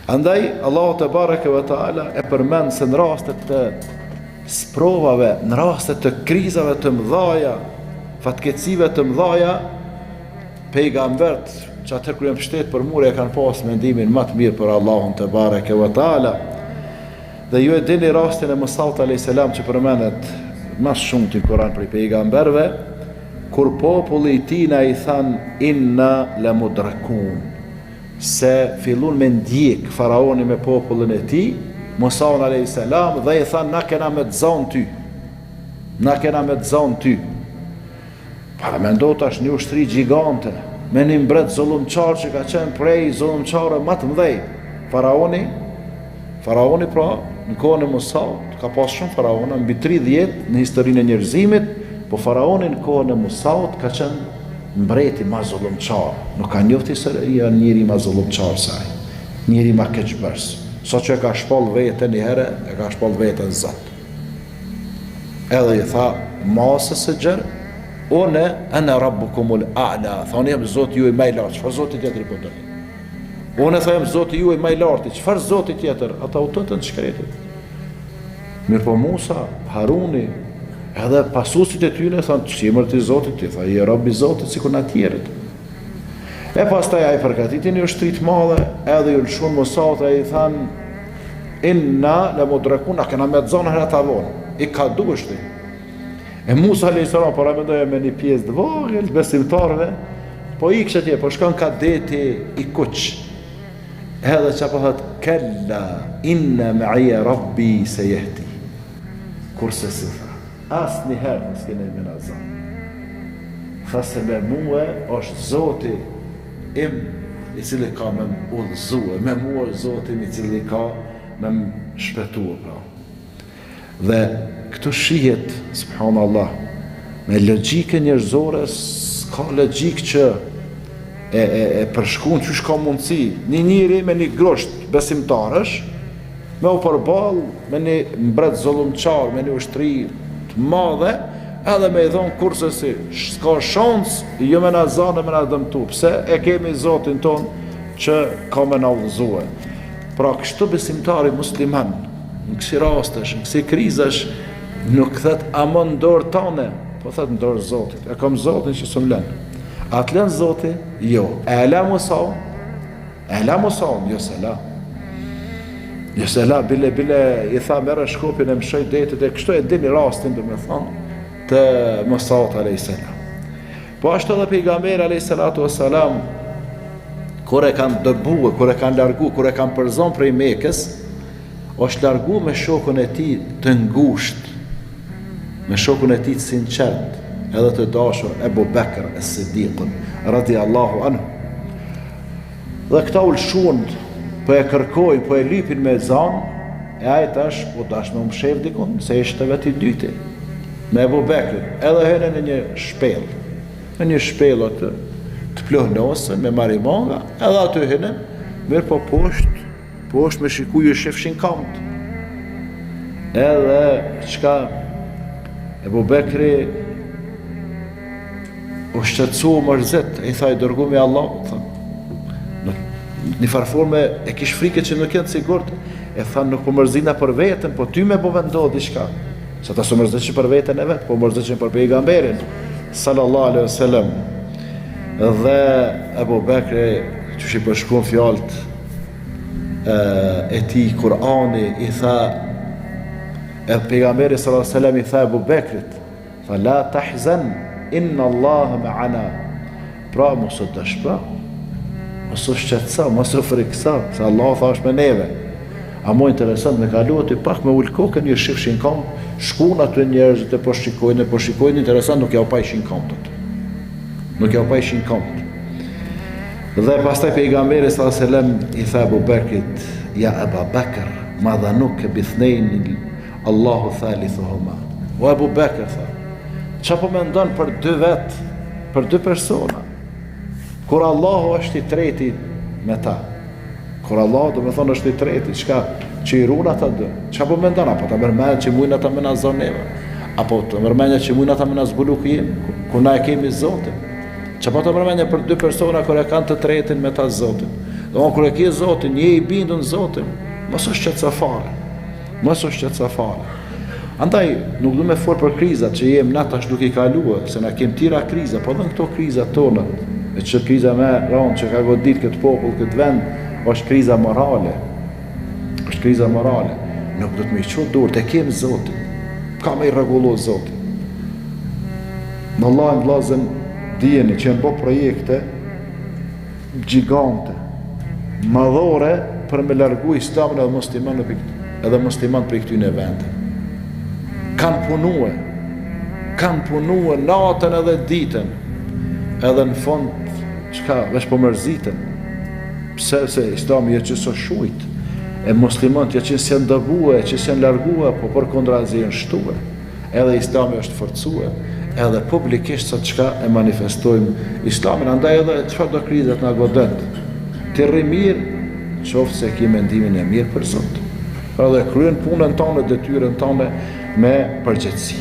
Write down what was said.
Andaj, Allahu te bareke ve taala e përmend se në rastet të sprovave, në rastet të krizave të mëdhaja, fatkeqësive të mëdhaja, pejgambert që atër kërë jam shtetë për mure e kanë pas mendimin më të mirë për Allahun te bareke ve taala. Dhe ju e dini rastin e Musaut a.s. që përmenet mas shumë të Kur'an për i pejgamberve, kur populli i tij na i than inna la mudrakun, se fillun me ndjek faraoni me popullin e tij, Musaun a.s. dhe i than na kena me të zonë ty. Na kena me të zonë ty. Para me ndo tash një ushtri gjigante, me një mbret zullumqar që ka qenë prej zullumqare më të mëdhej. Faraoni pra, në kohën e Musaut, ka pas shumë faraona, mbi 30 në historinë e njerëzimit, po faraoni në kohën e Musaut ka qenë mbreti ma zullumqar. Nuk ka njofti se janë njëri ma zullumqar saj, njëri ma keqbërs. So që e ka shpall vete një herë, e ka shpall vete në Zot. Edhe i tha, masës e gjërë, one ana rabbukumul a'la, thonë jam Zoti ju i më i lartë. Çfarë Zoti tjetër po do? Unë them Zoti ju i më i lartë. Çfarë Zoti tjetër? Ata u tëtën shkretit. Mirë po Musa, Haruni, edhe pasuesit e tyre thonë çimër të Zotit, ti tha i rob i Zotit sikur na tjerët. E pastaj ai përgatiti një ushtri të madhe, edhe ju lëshun Musaut ai i than inna la mudrakuna, kena me zonë herë ta vonë. I ka dushti. E Musa a.s. para mendoja me një pjesë të vogël besimtarëve, po i kështë atje, po shkon ka deti i kuq. Edhe që po thot, kella, inna ma'ia rabbi se jehti. Kurse si tha, as një herë në s'kene me nazan. Tha se me muë është Zoti im i cili ka me më udhëzue, me muë është Zoti im i cili ka me më shpetue pra. Dhe këtu shihet, subhanallah, me logjike njerëzore, s'ka logjik që e përshkun që shka mundësi. Një njëri me një grosht besimtarësh, me u përball me një mbret zullumqar, me një ushtri të madhe, edhe me i thonë kurse si, s'ka shans, jo me na zanë, me na dëmtu, pse e kemi Zotin ton që ka me na udhëzue. Pra kështu besimtari musliman, në kësi rastesh, në kësi krizash, nuk thët ama në dorë tane, po thët në dorë Zotit. E kam Zotin që së më lënë. A të lënë Zotit? Jo. E la Musaun? E la Musaun? Jo se la. Jo se la, bile i tha mere shkopin e më shoj detit, e kështu e dini rastin dhe me thonë të Musaut a.s. Po ashtu edhe pejgamberi a.s. kur e kanë dërbuë, kur e kanë largu, kur e kanë përzon prej Mekës, është largu me shokun e tij të ngusht, me shokun e tij të sinqert, edhe të dashur Ebu Bekr as-Siddiqun radhiyallahu anhu. Dhe këta ulshuan, po e kërkojnë, po e lypin me zan, e ai tash po dash me mshef dikun, se ishte vetë i dyti, me Ebu Bekr, edhe hënë në një shpellë, në një shpellë atë të plohnosën me marimanga, edhe aty hënë, mirë po poshtë me shiku ju shefshin kamt. Edhe qka Ebu Bekri u shqetësu mërzit, i tha i dërgu me Allah, një farforme e kish frike që nuk jenë sigurt, e tha nuk po mërzina për vetën, po ty me po vendohë diçka, se ta su mërzit që për vetën e vetë, po mërzit që për pejgamberin, sallallahu alaihi wasallam. Dhe Ebu Bekri, që shi përshkun fjallët e ti Kur'ani, i tha, e pejgamberi sallallahu alaihi wasallam i tha Ebu Bekrit, tha la tahzan, inna Allah ma'ana. Pra mos u dëshpëro, mos u shqetëso, mos u frikëso, se Allah tha është me neve. A mo interesant me kalu aty pak me ul kokën, një shifshin kam, shkun aty njerëzit e po shikojnë, interesant nuk ja u pajshin kamtët. Nuk ja u pajshin kamtët. Dhe pastaj pejgamberi sallallahu alaihi wasallam i tha Abu Bekrit, ja Abu Bekr, ma dhanuke bithnejn Allahu thalithuhuma. O Abu Bekr tha, qa po me ndonë për dy vetë, për dy persona, kur Allahu është i treti me ta, kur Allahu do me thonë është i treti, qka që i runa ta dë, qa po me ndonë, apo ta mërmenja që mujnë ata me na zoneve, apo ta mërmenja që mujnë ata me na zbulu këjim, kur na e kemi Zotin, që po të mërmenja për dy persona kër e kanë të tretin me ta Zotin. Dhe kur e ke Zotin, je i bindur në Zotin, mos është qetësa fare. Mos është qetësa fare. Andaj nuk du me folë për krizat që jem na tash duke i kaluar, se na kem tira kriza, po edhe këto krizat tona, e që kriza me rënd që ka godit këtë popull, këtë vend, është kriza morale. Është kriza morale. Nuk do të me i qo dorë, te kem Zotin. Ka me i regullo Zotin. Në Allah në vlazën dijeni që në bo projekte gjigante, madhore për me largu islamin edhe musliman për i këtyne vende. Kanë punue natën edhe ditën, edhe në fond çka veç po mërziten, pse se islami je që so shujt, e muslimant je që se ndëvue, që se largue, po për kontrazi në shtue, edhe islami është forcue, edhe publikisht sa çka e manifestojmë islamin, andaj edhe çfarë do krizat na godet, të rri mirë, qoftë se ki mendimin e mirë për Zot. Pra dhe kryen punën tonë, detyrën tonë me përgjegjësi.